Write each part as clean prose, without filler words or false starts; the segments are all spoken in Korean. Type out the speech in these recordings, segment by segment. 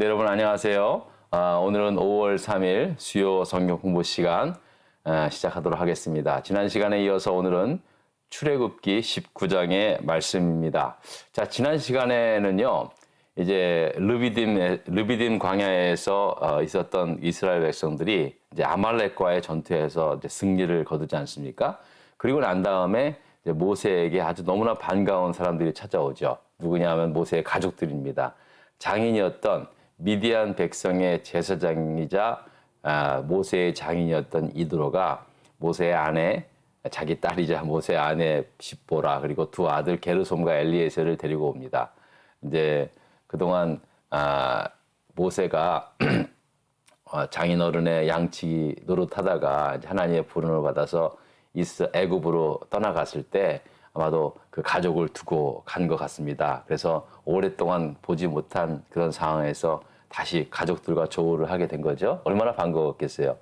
네, 여러분 안녕하세요. 오늘은 5월 3일 수요 성경 공부 시간 시작하도록 하겠습니다. 지난 시간에 이어서 오늘은 출애굽기 19장의 말씀입니다. 자, 지난 시간에는요, 이제 르비딤 광야에서 있었던 이스라엘 백성들이 이제 아말렉과의 전투에서 이제 승리를 거두지 않습니까? 그리고 난 다음에 이제 모세에게 아주 너무나 반가운 사람들이 찾아오죠. 누구냐 하면 모세의 가족들입니다. 장인이었던 미디안 백성의 제사장이자 모세의 장인이었던 이드로가 모세의 아내, 자기 딸이자 모세의 아내 십보라, 그리고 두 아들 게르솜과 엘리에셀을 데리고 옵니다. 이제 그동안 모세가 장인어른의 양치기 노릇하다가 하나님의 부름을 받아서 애굽으로 떠나갔을 때 아마도 그 가족을 두고 간 것 같습니다. 그래서 오랫동안 보지 못한 그런 상황에서 다시 가족들과 조우를 하게 된 거죠. 얼마나 반가웠겠어요.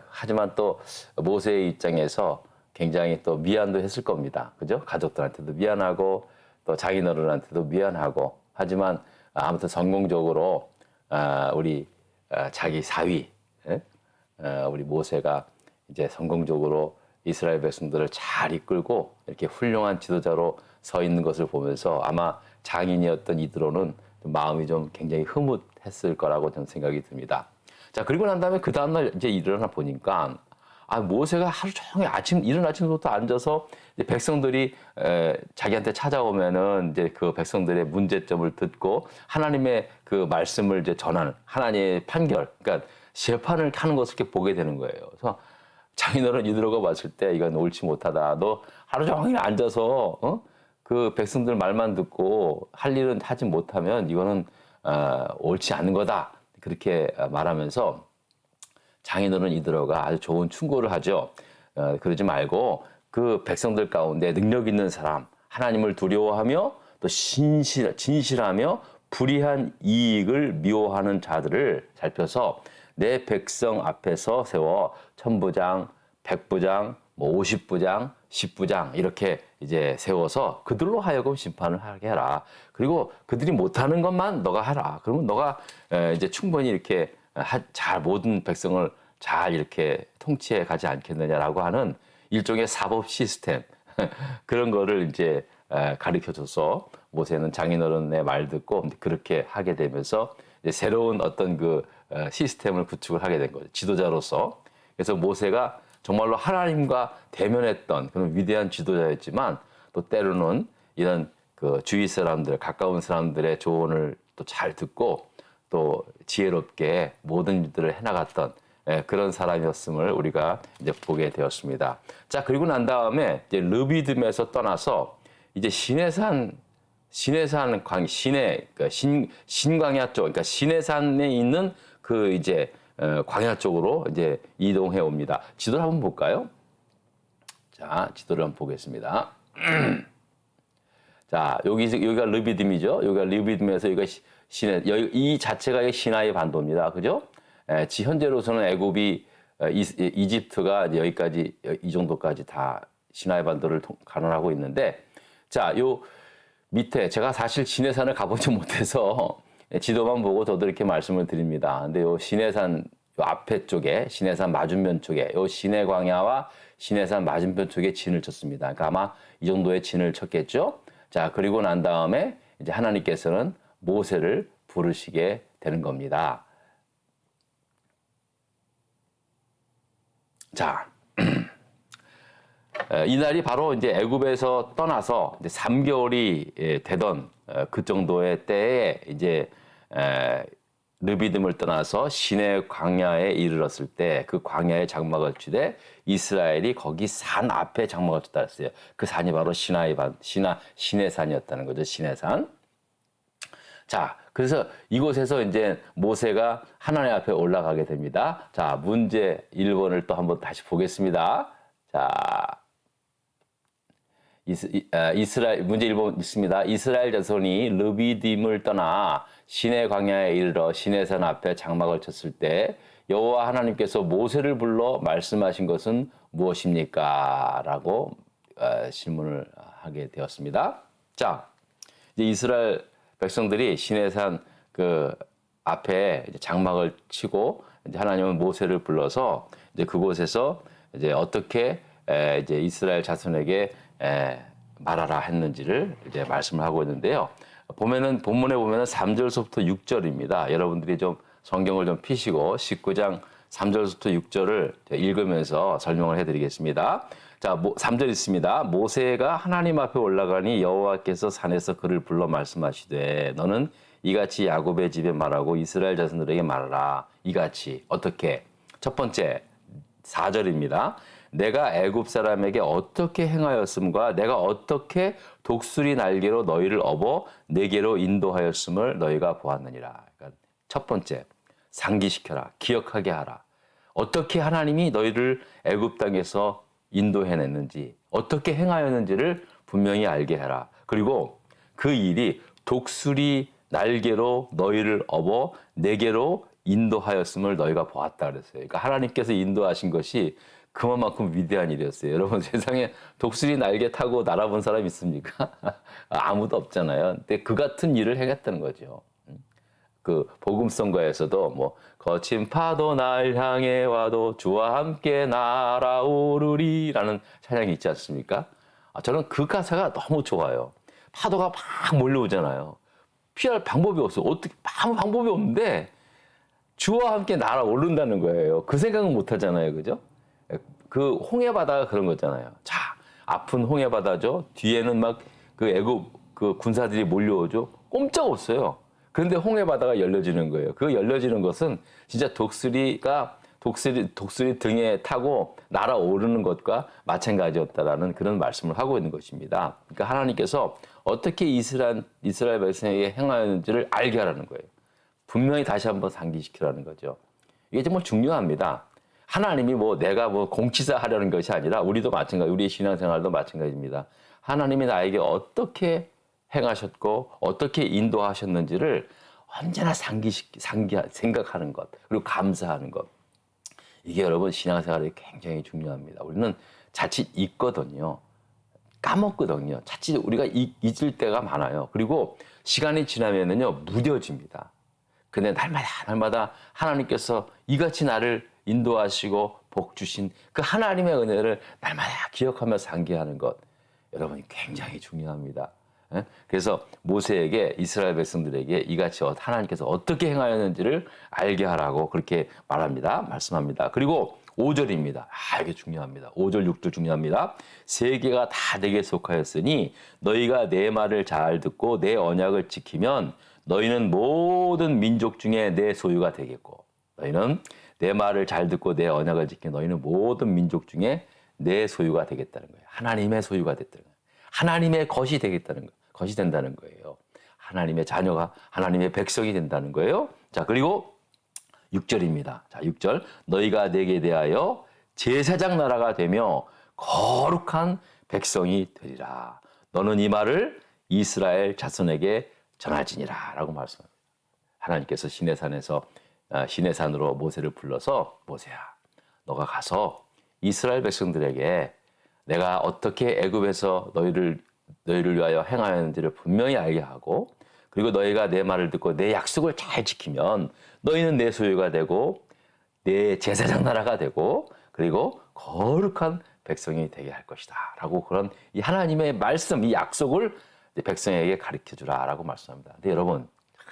하지만 또 모세의 입장에서 굉장히 또 미안도 했을 겁니다. 그죠? 가족들한테도 미안하고 또 장인어른한테도 미안하고, 하지만 아무튼 성공적으로 우리 자기 사위 우리 모세가 이제 성공적으로 이스라엘 백성들을 잘 이끌고 이렇게 훌륭한 지도자로 서 있는 것을 보면서 아마 장인이었던 이드로는 마음이 좀 굉장히 흐뭇했을 거라고 저는 생각이 듭니다. 자, 그리고 난 다음에 그 다음날 이제 일어나 보니까 모세가 하루 종일 이른 아침부터 앉아서 이제 백성들이 자기한테 찾아오면은 이제 그 백성들의 문제점을 듣고 하나님의 그 말씀을 이제 전하는 하나님의 판결, 그러니까 재판을 하는 것을 이렇게 보게 되는 거예요. 그래서 장인어른 이드로가 봤을 때 이건 옳지 못하다. 너 하루 종일 앉아서 그 백성들 말만 듣고 할 일은 하지 못하면 이거는 옳지 않은 거다. 그렇게 말하면서 장인어른 이드로가 아주 좋은 충고를 하죠. 그러지 말고 그 백성들 가운데 능력 있는 사람, 하나님을 두려워하며 또 진실하며 불의한 이익을 미워하는 자들을 살펴서 내 백성 앞에서 세워 천부장, 백부장, 50부장, 10부장 이렇게 이제 세워서 그들로 하여금 심판을 하게 해라. 그리고 그들이 못하는 것만 너가 하라. 그러면 너가 이제 충분히 이렇게 잘 모든 백성을 잘 이렇게 통치해 가지 않겠느냐라고 하는 일종의 사법 시스템 그런 거를 이제 가르쳐 줘서 모세는 장인어른의 말 듣고 그렇게 하게 되면서 이제 새로운 어떤 그 시스템을 구축을 하게 된 거죠. 지도자로서. 그래서 모세가 정말로 하나님과 대면했던 그런 위대한 지도자였지만 또 때로는 이런 그 주위 사람들, 가까운 사람들의 조언을 또 잘 듣고 또 지혜롭게 모든 일들을 해나갔던 그런 사람이었음을 우리가 이제 보게 되었습니다. 자, 그리고 난 다음에 이제 르비딤에서 떠나서 이제 신해산 신광야 쪽, 그러니까 신해산에 있는 그 이제 광야 쪽으로 이제 이동해 옵니다. 지도를 한번 볼까요? 자, 지도를 한번 보겠습니다. 자, 여기가 르비딤이죠. 여기가 르비딤에서 여기가 이 자체가 시나이 반도입니다. 그죠? 현재로서는 애굽이 이집트가 여기까지 이 정도까지 다 시나이 반도를 가늠하고 있는데, 자, 요 밑에 제가 사실 시내산을 가보지 못해서 지도만 보고 저도 이렇게 말씀을 드립니다. 근데 요 시내산 요 앞에 쪽에 시내산 맞은편 쪽에 요 시내 광야와 시내산 맞은편 쪽에 진을 쳤습니다. 그러니까 아마 이 정도의 진을 쳤겠죠. 자, 그리고 난 다음에 이제 하나님께서는 모세를 부르시게 되는 겁니다. 자, 이날이 바로 이제 애굽에서 떠나서 이제 3개월이 되던 그 정도의 때에 이제 르비딤을 떠나서 시내 광야에 이르렀을 때 그 광야에 장막을 치되 이스라엘이 거기 산 앞에 장막을 쳤다 했어요. 그 산이 바로 시내산이었다는 거죠. 시내산. 자, 그래서 이곳에서 이제 모세가 하나님 앞에 올라가게 됩니다. 자, 문제 1번을 또 한번 다시 보겠습니다. 자, 이스라엘 문제 1번 있습니다. 이스라엘 자손이 르비딤을 떠나 시내 광야에 이르러 시내산 앞에 장막을 쳤을 때 여호와 하나님께서 모세를 불러 말씀하신 것은 무엇입니까? 라고 질문을 하게 되었습니다. 자, 이제 이스라엘 백성들이 시내산 그 앞에 이제 장막을 치고 이제 하나님은 모세를 불러서 이제 그곳에서 이제 어떻게 이제 이스라엘 자손에게 말하라 했는지를 이제 말씀을 하고 있는데요. 보면은 본문에 보면은 3절부터 6절입니다. 여러분들이 좀 성경을 좀 피시고 19장 3절부터 6절을 읽으면서 설명을 해드리겠습니다. 자, 3절 있습니다. 모세가 하나님 앞에 올라가니 여호와께서 산에서 그를 불러 말씀하시되 너는 이같이 야곱의 집에 말하고 이스라엘 자손들에게 말하라. 이같이 어떻게? 첫 번째 4절입니다. 내가 애굽 사람에게 어떻게 행하였음과 내가 어떻게 독수리 날개로 너희를 업어 내게로 인도하였음을 너희가 보았느니라. 그러니까 첫 번째 상기시켜라. 기억하게 하라. 어떻게 하나님이 너희를 애굽 땅에서 인도해냈는지 어떻게 행하였는지를 분명히 알게 해라. 그리고 그 일이 독수리 날개로 너희를 업어 내게로 인도하였음을 너희가 보았다 그랬어요. 그러니까 하나님께서 인도하신 것이 그만큼 위대한 일이었어요. 여러분 세상에 독수리 날개 타고 날아본 사람 있습니까? 아무도 없잖아요. 근데 그 같은 일을 해겠다는 거죠. 그 복음성가에서도 뭐 거친 파도 날 향해 와도 주와 함께 날아오르리라는 찬양이 있지 않습니까? 저는 그 가사가 너무 좋아요. 파도가 막 몰려오잖아요. 피할 방법이 없어요. 어떻게 아무 방법이 없는데 주와 함께 날아오른다는 거예요. 그 생각은 못 하잖아요. 그죠? 그 홍해 바다가 그런 거잖아요. 자, 아픈 홍해 바다죠. 뒤에는 막 그 애굽 그 군사들이 몰려오죠. 꼼짝없어요. 그런데 홍해 바다가 열려지는 거예요. 그 열려지는 것은 진짜 독수리 등에 타고 날아오르는 것과 마찬가지였다라는 그런 말씀을 하고 있는 것입니다. 그러니까 하나님께서 어떻게 이스라엘 백성에게 행하였는지를 알게 하라는 거예요. 분명히 다시 한번 상기시키라는 거죠. 이게 정말 중요합니다. 하나님이 내가 공치사 하려는 것이 아니라 우리도 마찬가지, 우리의 신앙생활도 마찬가지입니다. 하나님이 나에게 어떻게 행하셨고 어떻게 인도하셨는지를 언제나 생각하는 것, 그리고 감사하는 것. 이게 여러분 신앙생활이 굉장히 중요합니다. 우리는 자칫 잊거든요. 까먹거든요. 자칫 우리가 잊을 때가 많아요. 그리고 시간이 지나면은요, 무뎌집니다. 근데 날마다 하나님께서 이같이 나를 인도하시고 복 주신 그 하나님의 은혜를 날마다 기억하며 상기하는 것. 여러분이 굉장히 중요합니다. 그래서 모세에게 이스라엘 백성들에게 이같이 하나님께서 어떻게 행하였는지를 알게 하라고 그렇게 말씀합니다. 그리고 5절입니다. 이게 중요합니다. 5절, 6절 중요합니다. 세계가 다 내게 속하였으니 너희가 내 말을 잘 듣고 내 언약을 지키면 너희는 모든 민족 중에 내 소유가 되겠고 너희는 내 말을 잘 듣고 내 언약을 지키면 너희는 모든 민족 중에 내 소유가 되겠다는 거예요. 하나님의 소유가 됐다는 거예요. 하나님의 것이 되겠다는 거예요. 것이 된다는 거예요. 하나님의 자녀가 하나님의 백성이 된다는 거예요. 자, 그리고 6절입니다. 자, 6절. 너희가 내게 대하여 제사장 나라가 되며 거룩한 백성이 되리라. 너는 이 말을 이스라엘 자손에게 전할지니라 라고 말씀합니다. 하나님께서 시내산으로 모세를 불러서 모세야, 너가 가서 이스라엘 백성들에게 내가 어떻게 애굽에서 너희를 위하여 행하였는지를 분명히 알게 하고 그리고 너희가 내 말을 듣고 내 약속을 잘 지키면 너희는 내 소유가 되고 내 제사장 나라가 되고 그리고 거룩한 백성이 되게 할 것이다 라고 그런 이 하나님의 말씀, 이 약속을 백성에게 가르쳐주라 라고 말씀합니다. 근데 여러분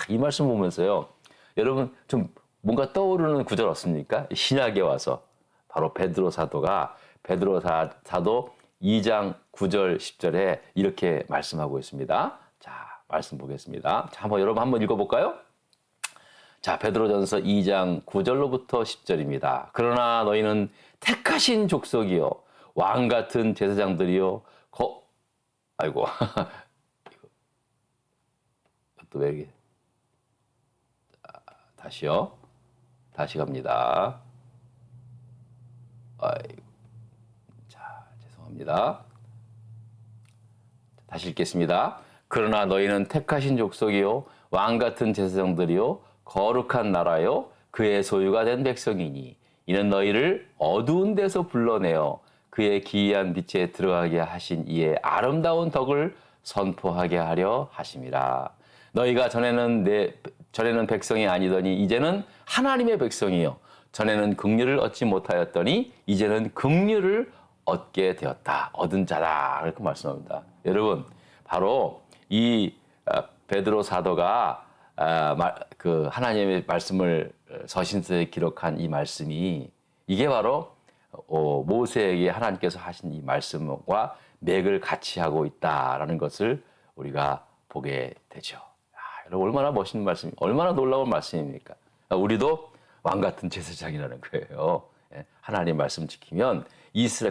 이 말씀 보면서요, 여러분 좀 뭔가 떠오르는 구절 없습니까? 신약에 와서 바로 베드로 사도 2장 9절 10절에 이렇게 말씀하고 있습니다. 자, 말씀 보겠습니다. 자, 여러분 한번 읽어볼까요? 자, 베드로전서 2장 9절로부터 10절입니다. 그러나 너희는 택하신 족속이요 왕 같은 제사장들이요 아이고 또 왜 이렇게 다시요. 다시 갑니다. 아이고. 자, 죄송합니다. 다시 읽겠습니다. 그러나 너희는 택하신 족속이요 왕 같은 제사장들이요 거룩한 나라요 그의 소유가 된 백성이니 이는 너희를 어두운 데서 불러내어 그의 기이한 빛에 들어가게 하신 이의 아름다운 덕을 선포하게 하려 하심이라. 너희가 전에는 백성이 아니더니 이제는 하나님의 백성이요. 전에는 긍휼을 얻지 못하였더니 이제는 긍휼을 얻게 되었다. 얻은 자다. 이렇게 말씀합니다. 여러분, 바로 이 베드로 사도가 그 하나님의 말씀을 서신서에 기록한 이 말씀이 이게 바로 모세에게 하나님께서 하신 이 말씀과 맥을 같이 하고 있다라는 것을 우리가 보게 되죠. 여러분, 얼마나 멋있는 말씀, 얼마나 놀라운 말씀입니까? 우리도 왕 같은 제사장이라는 거예요. 하나님 말씀 지키면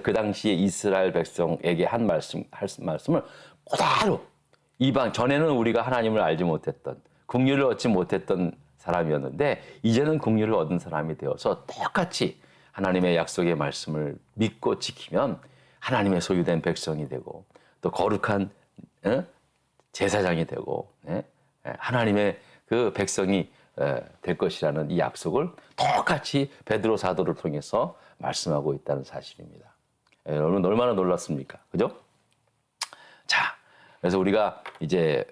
그 당시에 이스라엘 백성에게 한 말씀을 그대로 이방 전에는 우리가 하나님을 알지 못했던 긍휼을 얻지 못했던 사람이었는데 이제는 긍휼을 얻은 사람이 되어서 똑같이 하나님의 약속의 말씀을 믿고 지키면 하나님의 소유된 백성이 되고 또 거룩한 제사장이 되고 하나님의 그 백성이 될 것이라는 이 약속을 똑같이 베드로 사도를 통해서 말씀하고 있다는 사실입니다. 여러분 얼마나 놀랐습니까? 그죠? 자, 그래서 우리가 이제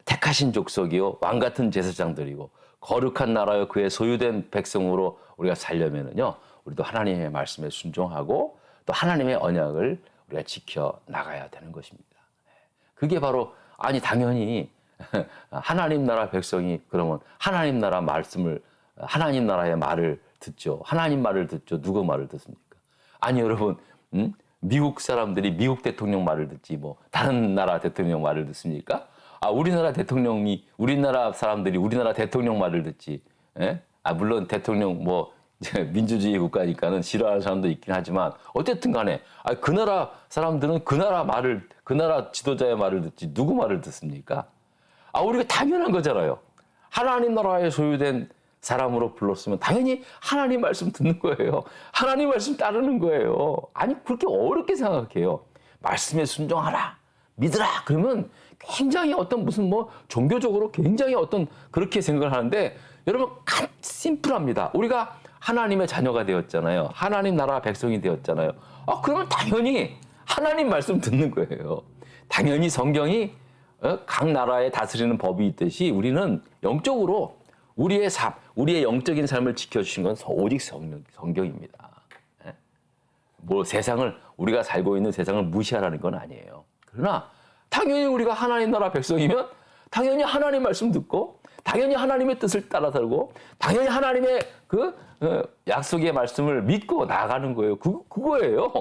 택하신 족속이요 왕 같은 제사장들이고 거룩한 나라요 그의 소유된 백성으로 우리가 살려면은요 우리도 하나님의 말씀에 순종하고 또 하나님의 언약을 우리가 지켜 나가야 되는 것입니다. 그게 바로 당연히 하나님 나라 백성이 그러면 하나님 나라 말씀을 하나님 나라의 말을 듣죠. 하나님 말을 듣죠. 누구 말을 듣습니까? 아니 여러분, 미국 사람들이 미국 대통령 말을 듣지 뭐 다른 나라 대통령 말을 듣습니까? 우리나라 사람들이 우리나라 대통령 말을 듣지. 예? 물론 대통령 민주주의 국가니까는 싫어하는 사람도 있긴 하지만 어쨌든 간에 그 나라 사람들은 그 나라 지도자의 말을 듣지 누구 말을 듣습니까? 우리가 당연한 거잖아요. 하나님 나라에 소유된 사람으로 불렀으면 당연히 하나님 말씀 듣는 거예요. 하나님 말씀 따르는 거예요. 그렇게 어렵게 생각해요. 말씀에 순종하라. 믿으라. 그러면 굉장히 종교적으로 굉장히 그렇게 생각을 하는데 여러분 심플합니다. 우리가 하나님의 자녀가 되었잖아요. 하나님 나라 백성이 되었잖아요. 그러면 당연히 하나님 말씀 듣는 거예요. 당연히 성경이 각 나라에 다스리는 법이 있듯이 우리는 영적으로 우리의 영적인 삶을 지켜주신 건 오직 성경입니다. 우리가 살고 있는 세상을 무시하라는 건 아니에요. 그러나 당연히 우리가 하나님 나라 백성이면 당연히 하나님 말씀 듣고 당연히 하나님의 뜻을 따라 살고 당연히 하나님의 약속의 말씀을 믿고 나아가는 거예요. 그거예요.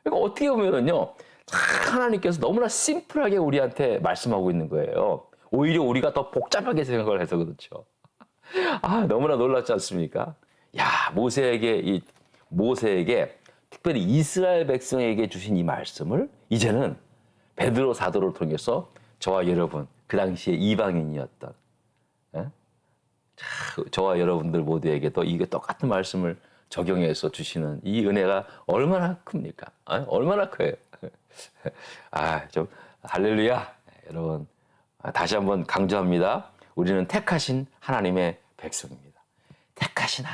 그러니까 어떻게 보면은요, 하나님께서 너무나 심플하게 우리한테 말씀하고 있는 거예요. 오히려 우리가 더 복잡하게 생각을 해서 그렇죠. 너무나 놀랍지 않습니까? 모세에게 특별히 이스라엘 백성에게 주신 이 말씀을 이제는 베드로 사도를 통해서 저와 여러분, 그 당시에 이방인이었던 저와 여러분들 모두에게도 이게 똑같은 말씀을 적용해서 주시는 이 은혜가 얼마나 큽니까? 얼마나 커요. 할렐루야. 여러분, 다시 한번 강조합니다. 우리는 택하신 하나님의 백성입니다. 택하신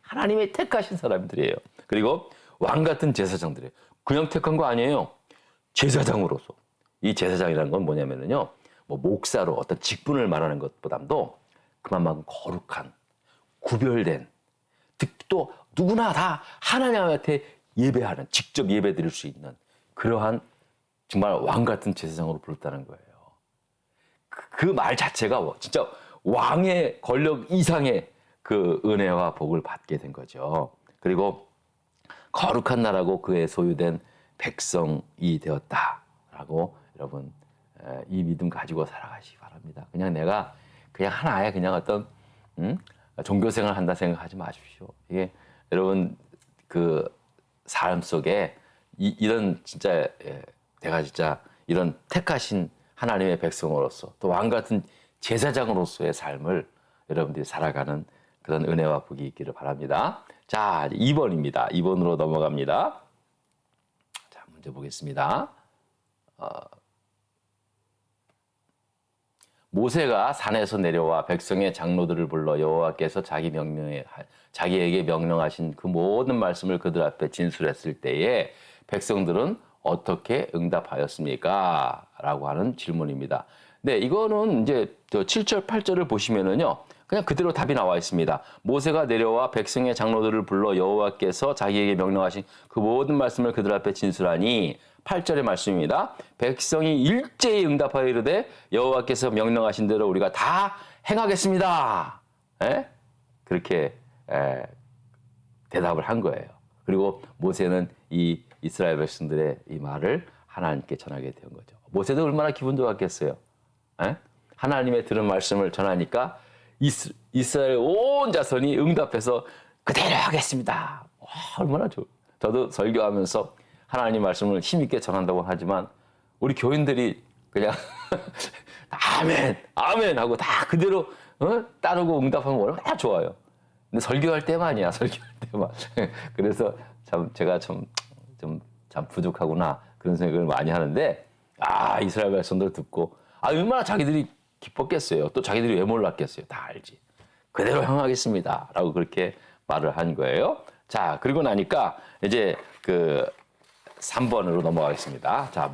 하나님의 택하신 사람들이에요. 그리고 왕 같은 제사장들이에요. 그냥 택한 거 아니에요. 제사장으로서. 이 제사장이라는 건 뭐냐면요. 목사로 어떤 직분을 말하는 것보다도 그만큼 거룩한, 구별된, 또 누구나 다 하나님한테 예배하는, 직접 예배 드릴 수 있는 그러한 정말 왕 같은 제사장으로 불렀다는 거예요. 그 말 자체가 진짜 왕의 권력 이상의 그 은혜와 복을 받게 된 거죠. 그리고 거룩한 나라고 그의 소유된 백성이 되었다라고 여러분 이 믿음 가지고 살아가시기 바랍니다. 그냥 하나의 어떤 종교생활 한다 생각하지 마십시오. 이게 여러분 그 삶 속에 이런 진짜 내가 진짜 이런 택하신 하나님의 백성으로서 또 왕 같은 제사장으로서의 삶을 여러분들이 살아가는 그런 은혜와 복이 있기를 바랍니다. 자, 2번입니다. 2번으로 넘어갑니다. 자, 문제 보겠습니다. 모세가 산에서 내려와 백성의 장로들을 불러 여호와께서 자기에게 명령하신 그 모든 말씀을 그들 앞에 진술했을 때에 백성들은 어떻게 응답하였습니까? 라고 하는 질문입니다. 네, 이거는 이제 저 7절, 8절을 보시면은요. 그냥 그대로 답이 나와 있습니다. 모세가 내려와 백성의 장로들을 불러 여호와께서 자기에게 명령하신 그 모든 말씀을 그들 앞에 진술하니 8절의 말씀입니다. 백성이 일제히 응답하여 이르되 여호와께서 명령하신 대로 우리가 다 행하겠습니다. 에? 그렇게 대답을 한 거예요. 그리고 모세는 이 이스라엘 백성들의 이 말을 하나님께 전하게 된 거죠. 모세도 얼마나 기분 좋았겠어요. 에? 하나님의 들은 말씀을 전하니까 이스라엘 온 자손이 응답해서 그대로 하겠습니다. 와, 얼마나 좋아. 저도 설교하면서 하나님 말씀을 힘있게 전한다고 하지만 우리 교인들이 그냥 아멘, 아멘 하고 다 그대로 따르고 응답하면 얼마나 좋아요. 근데 설교할 때만이야, 설교할 때만. 그래서 참 제가 참 부족하구나 그런 생각을 많이 하는데 이스라엘 백성들 듣고 얼마나 자기들이 기뻤겠어요. 또 자기들이 왜 몰랐겠어요. 다 알지. 그대로 행하겠습니다. 라고 그렇게 말을 한 거예요. 자, 그리고 나니까 이제 그 3번으로 넘어가겠습니다. 자,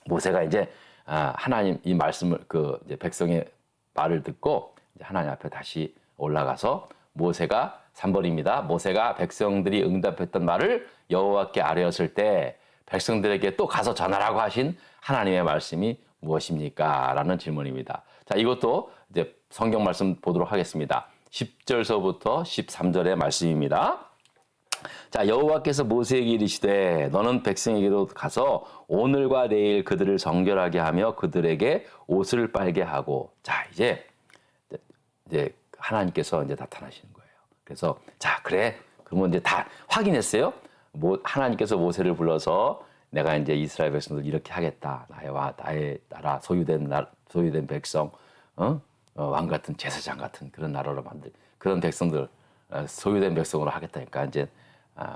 모세가 이제 하나님 이 말씀을 이제 백성의 말을 듣고 이제 하나님 앞에 다시 올라가서 모세가 3번입니다. 모세가 백성들이 응답했던 말을 여호와께 아뢰었을 때 백성들에게 또 가서 전하라고 하신 하나님의 말씀이 무엇입니까? 라는 질문입니다. 자, 이것도 이제 성경 말씀 보도록 하겠습니다. 10절서부터 13절의 말씀입니다. 자, 여호와께서 모세에게 이르시되 너는 백성에게로 가서 오늘과 내일 그들을 정결하게 하며 그들에게 옷을 빨게 하고. 자, 이제 하나님께서 이제 나타나시는 거예요. 그래서 자, 그래. 그러면 이제 다 확인했어요. 하나님께서 모세를 불러서 내가 이제 이스라엘 백성들 이렇게 하겠다. 나의 나라 소유된 백성, 왕 같은 제사장 같은 그런 나라로 만들 그런 백성들 소유된 백성으로 하겠다니까 이제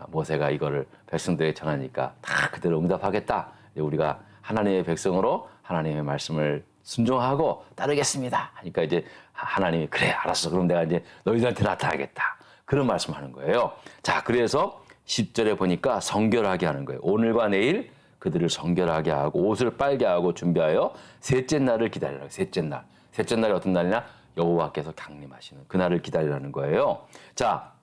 모세가 이거를 백성들에게 전하니까 다 그대로 응답하겠다. 우리가 하나님의 백성으로 하나님의 말씀을 순종하고 따르겠습니다. 하니까 이제 하나님이 그래 알았어. 그럼 내가 이제 너희들한테 나타나겠다. 그런 말씀하는 거예요. 자, 그래서 10절에 보니까 성결하게 하는 거예요. 오늘과 내일 그들을 성결하게 하고 옷을 빨게 하고 준비하여 셋째 날을 기다리라. 셋째 날. 셋째 날이 어떤 날이냐? 여호와께서 강림하시는 그날을 기다리라는 거예요. 자,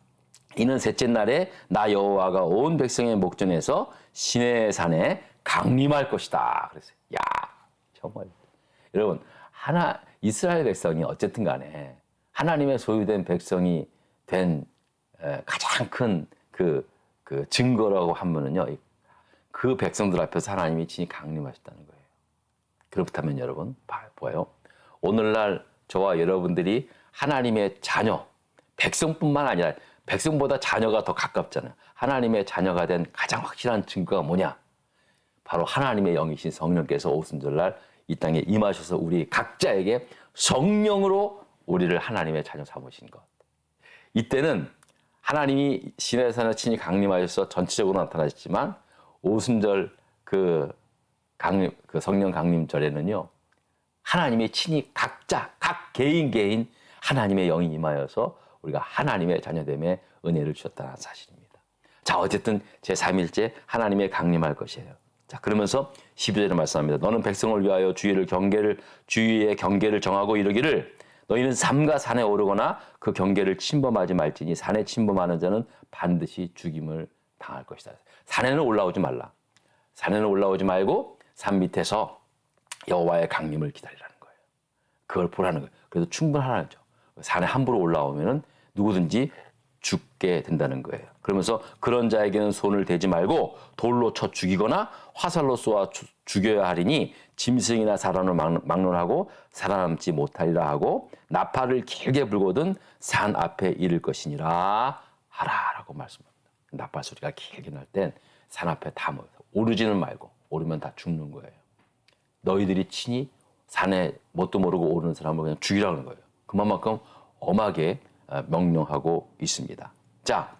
이는 셋째 날에 나 여호와가 온 백성의 목전에서 시내 산에 강림할 것이다. 그랬어요. 야, 정말 여러분 이스라엘 백성이 어쨌든 간에 하나님의 소유된 백성이 된 가장 큰 그 증거라고 하면은요, 그 백성들 앞에서 하나님이 친히 강림하셨다는 거예요. 그렇다면 여러분, 봐요. 오늘날 저와 여러분들이 하나님의 자녀, 백성뿐만 아니라 백성보다 자녀가 더 가깝잖아요. 하나님의 자녀가 된 가장 확실한 증거가 뭐냐? 바로 하나님의 영이신 성령께서 오순절날 이 땅에 임하셔서 우리 각자에게 성령으로 우리를 하나님의 자녀 삼으신 것. 이때는 하나님이 시내산에 친히 강림하셔서 전체적으로 나타나셨지만 오순절 그 성령 강림절에는요, 하나님의 친히 각 개인 하나님의 영이 임하여서 우리가 하나님의 자녀됨의 은혜를 주셨다는 사실입니다. 자, 어쨌든 제3일째 하나님의 강림할 것이에요. 자, 그러면서 12절에 말씀합니다. 너는 백성을 위하여 주위의 경계를 정하고 이르기를 너희는 삼가 산에 오르거나 그 경계를 침범하지 말지니 산에 침범하는 자는 반드시 죽임을 당할 것이다. 산에는 올라오지 말라. 산에는 올라오지 말고 산 밑에서 여호와의 강림을 기다리라는 거예요. 그걸 보라는 거예요. 그래서 충분하라는 거죠. 산에 함부로 올라오면은 누구든지 죽게 된다는 거예요. 그러면서 그런 자에게는 손을 대지 말고 돌로 쳐 죽이거나 화살로 쏘아 죽여야 하리니 짐승이나 사람을 막론하고 살아남지 못하리라 하고 나팔을 길게 불거든 산 앞에 이를 것이니라 하라라고 말씀합니다. 나팔 소리가 길게 날 땐 산 앞에 다 모여서 오르지는 말고 오르면 다 죽는 거예요. 너희들이 친히 산에 뭣도 모르고 오르는 사람을 그냥 죽이라는 거예요. 그만큼 엄하게 명령하고 있습니다. 자,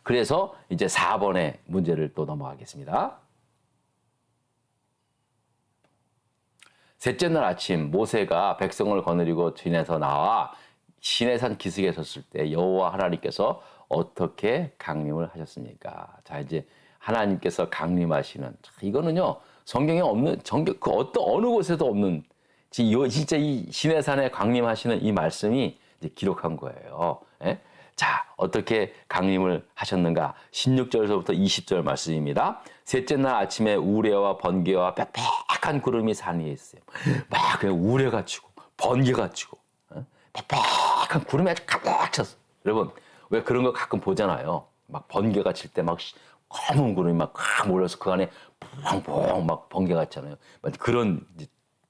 그래서 이제 4번의 문제를 또 넘어가겠습니다. 셋째 날 아침 모세가 백성을 거느리고 진에서 나와 시내산 기슭에 섰을 때 여호와 하나님께서 어떻게 강림을 하셨습니까? 자, 이제 하나님께서 강림하시는, 이거는요 성경에 없는 그 어떤 어느 곳에도 없는 진짜 이 시내산에 강림하시는 이 말씀이 이제 기록한 거예요. 예? 자, 어떻게 강림을 하셨는가? 16절에서부터 20절 말씀입니다. 셋째 날 아침에 우레와 번개와 빽빽한 구름이 산 위에 있어요. 막 그냥 우레가 치고 번개가 치고 빽빽한 구름이 아주 가득 찼어. 여러분 왜 그런 거 가끔 보잖아요. 막 번개가 칠 때 막 검은 구름이 막 몰려서 그 안에 퐁퐁 막 번개가 있잖아요. 그런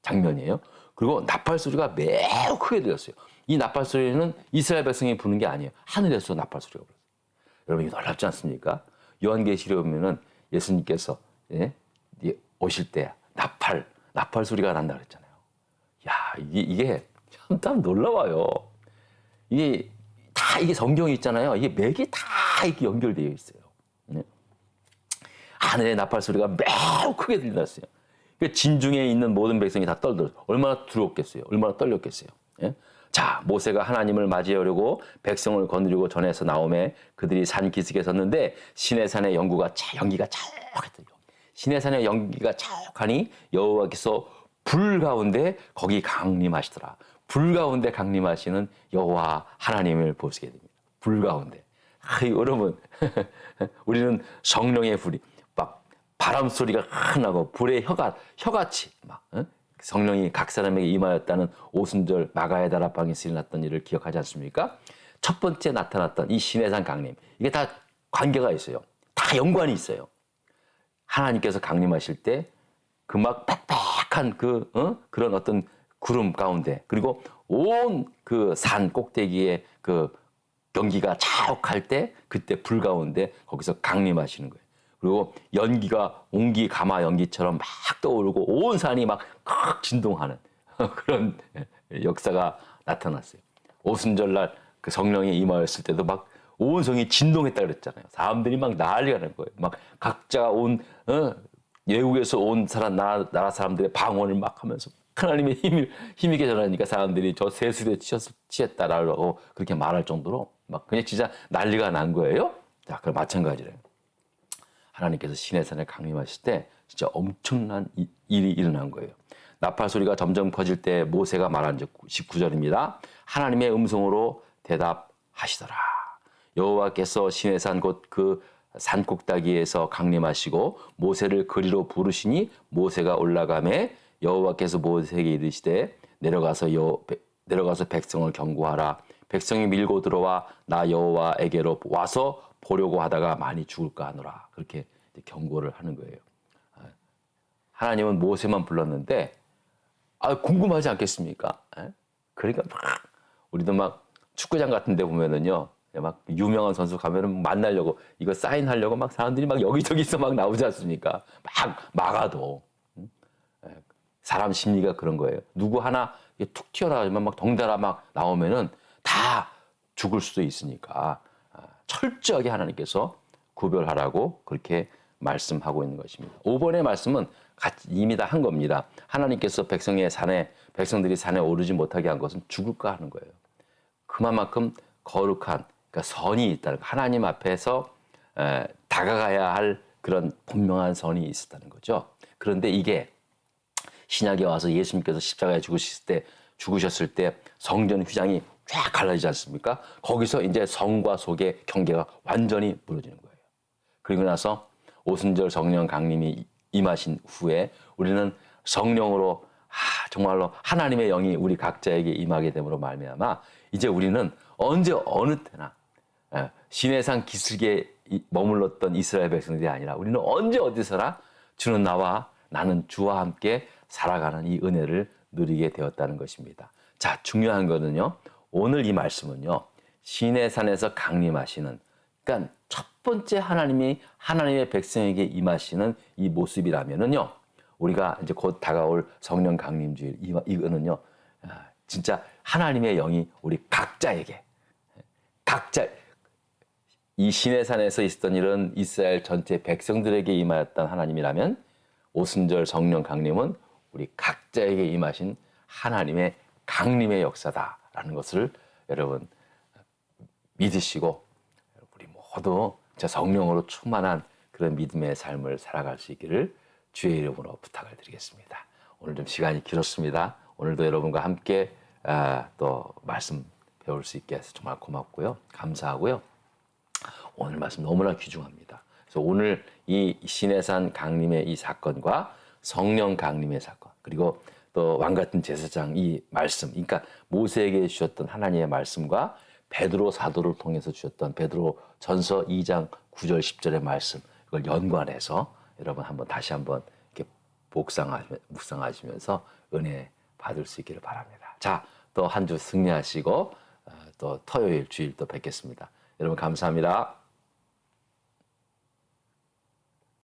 장면이에요. 그리고 나팔 소리가 매우 크게 들렸어요. 이 나팔 소리는 이스라엘 백성이 부는 게 아니에요. 하늘에서 나팔 소리가 불었어요. 여러분 이거 놀랍지 않습니까? 요한계시록에 보면은 예수님께서 오실 때 나팔 소리가 난다 그랬잖아요. 야, 이게 참 놀라워요. 이게 성경이 있잖아요. 이게 맥이 다 이렇게 연결되어 있어요. 하늘의 나팔 소리가 매우 크게 들렸어요. 진중에 있는 모든 백성이 다 떨더라고요. 얼마나 두려웠겠어요. 얼마나 떨렸겠어요. 예? 자, 모세가 하나님을 맞이하려고 백성을 거느리고 전에서 나오매 그들이 산 기슭에 섰는데 시내산의 연기가 찰칵했더니 시내산의 연기가 찰칵하니 여호와께서 불 가운데 거기 강림하시더라. 불 가운데 강림하시는 여호와 하나님을 보시게 됩니다. 불 가운데. 여러분 우리는 성령의 불이 막 바람 소리가 나고 불의 혀같이 막 성령이 각 사람에게 임하였다는 오순절 마가의 다락방에서 일어났던 일을 기억하지 않습니까? 첫 번째 나타났던 이 시내산 강림 이게 다 관계가 있어요. 다 연관이 있어요. 하나님께서 강림하실 때 그 막 빽빽한 그런 어떤 구름 가운데 그리고 온 그 산 꼭대기에 그 연기가 자욱할 때 그때 불 가운데 거기서 강림하시는 거예요. 그리고 연기가 옹기 가마 연기처럼 막 떠오르고 온 산이 막 진동하는 그런 역사가 나타났어요. 오순절날 그 성령이 임하였을 때도 막 온 성이 진동했다 그랬잖아요. 사람들이 막 난리가 난 거예요. 막 각자 온 외국에서 온 나라 사람들의 방언을 막 하면서 하나님의 힘있게 전하니까 사람들이 저 세술에 취했다라고 그렇게 말할 정도로 막 그냥 진짜 난리가 난 거예요. 자, 그럼 마찬가지래요. 하나님께서 시내산에 강림하실 때 진짜 엄청난 일이 일어난 거예요. 나팔 소리가 점점 커질 때 모세가 말한 19절입니다. 하나님의 음성으로 대답하시더라. 여호와께서 시내산 곧 그 산꼭대기에서 강림하시고 모세를 그리로 부르시니 모세가 올라가매 여호와께서 모세에게 이르시되 내려가서 백성을 경고하라. 백성이 밀고 들어와 나 여호와에게로 와서 보려고 하다가 많이 죽을까 하노라. 그렇게 경고를 하는 거예요. 하나님은 모세만 불렀는데 궁금하지 않겠습니까? 그러니까 막 우리도 막 축구장 같은 데 보면은요. 막 유명한 선수 가면은 만나려고 이거 사인하려고 막 사람들이 막 여기저기서 막 나오지 않습니까? 막 막아도 사람 심리가 그런 거예요. 누구 하나 툭 튀어나오면 막 덩달아 막 나오면은 다 죽을 수도 있으니까 철저하게 하나님께서 구별하라고 그렇게 말씀하고 있는 것입니다. 5번의 말씀은 이미 다 한 겁니다. 하나님께서 백성들이 산에 오르지 못하게 한 것은 죽을까 하는 거예요. 그만큼 거룩한 그러니까 선이 있다는 하나님 앞에서 다가가야 할 그런 분명한 선이 있었다는 거죠. 그런데 이게 신약에 와서 예수님께서 십자가에 죽으셨을 때 성전 휘장이 쫙 갈라지지 않습니까? 거기서 이제 성과 속의 경계가 완전히 무너지는 거예요. 그리고 나서 오순절 성령 강림이 임하신 후에 우리는 성령으로 정말로 하나님의 영이 우리 각자에게 임하게 됨으로 말미암아 이제 우리는 언제 어느 때나 시내산 기슭에 머물렀던 이스라엘 백성들이 아니라 우리는 언제 어디서나 주는 나는 주와 함께 살아가는 이 은혜를 누리게 되었다는 것입니다. 자, 중요한 거는요. 오늘 이 말씀은요. 시내산에서 강림하시는 그러니까 첫 번째 하나님의 백성에게 임하시는 이 모습이라면은요. 우리가 이제 곧 다가올 성령 강림주일 이거는요. 진짜 하나님의 영이 우리 각자 이 시내산에서 있었던 일은 이스라엘 전체 백성들에게 임하였던 하나님이라면 오순절 성령 강림은 우리 각자에게 임하신 하나님의 강림의 역사다라는 것을 여러분 믿으시고 우리 모두 성령으로 충만한 그런 믿음의 삶을 살아갈 수 있기를 주의 이름으로 부탁을 드리겠습니다. 오늘 좀 시간이 길었습니다. 오늘도 여러분과 함께 또 말씀 배울 수 있게 해서 정말 고맙고요. 감사하고요. 오늘 말씀 너무나 귀중합니다. 그래서 오늘 이 시내산 강림의 이 사건과 성령 강림의 사건, 그리고 또 왕같은 제사장 이 말씀, 그러니까 모세에게 주셨던 하나님의 말씀과 베드로 사도를 통해서 주셨던 베드로 전서 2장 9절 10절의 말씀, 이걸 연관해서 여러분 다시 한번 이렇게 묵상하시면서 은혜 받을 수 있기를 바랍니다. 자, 또 한 주 승리하시고 또 토요일 주일 또 뵙겠습니다. 여러분 감사합니다.